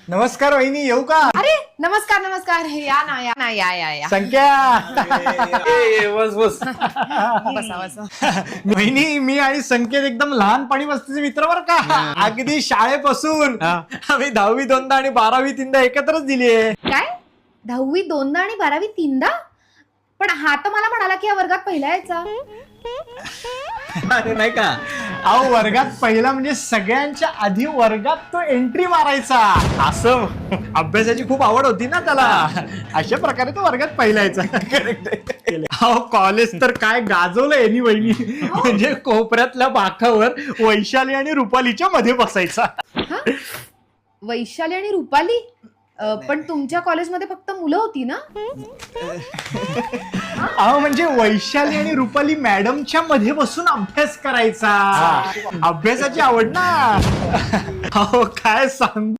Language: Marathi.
नमस्कार वहिनी, येऊ का? अरे नमस्कार नमस्कार. या ना या ना या या या संख्या. बस बस. बसा बसा. वहिनी, मी आणि संकेत एकदम लहानपणी वस्तीचे मित्र बर का. अगदी शाळेपासून आम्ही 10वी दोनदा आणि 12वी तीनदा एकत्रच दिली आहे. काय 10वी दोनदा आणि 12वी तीनदा? पण हा तर मला म्हणाला की या वर्गात पहिला यायचा. अरे नाही का, अहो वर्गात पहिला म्हणजे सगळ्यांच्या आधी वर्गात तो एंट्री मारायचा. असं अभ्यासाची खूप आवड होती ना त्याला, अशा प्रकारे तो वर्गात पहिला यायचा. अहो कॉलेज तर काय गाजवलं यांनी वहिनी. म्हणजे कोपऱ्यातल्या बाकावर वैशाली आणि रुपालीच्या मध्ये बसायचा. हा? वैशाली आणि रुपाली? पण तुमच्या कॉलेजमध्ये फक्त मुलं होती ना? अहो म्हणजे वैशाली आणि रुपाली मॅडमच्या मध्ये बसून अभ्यास करायचा. अभ्यासाची आवड ना. अहो काय सांग.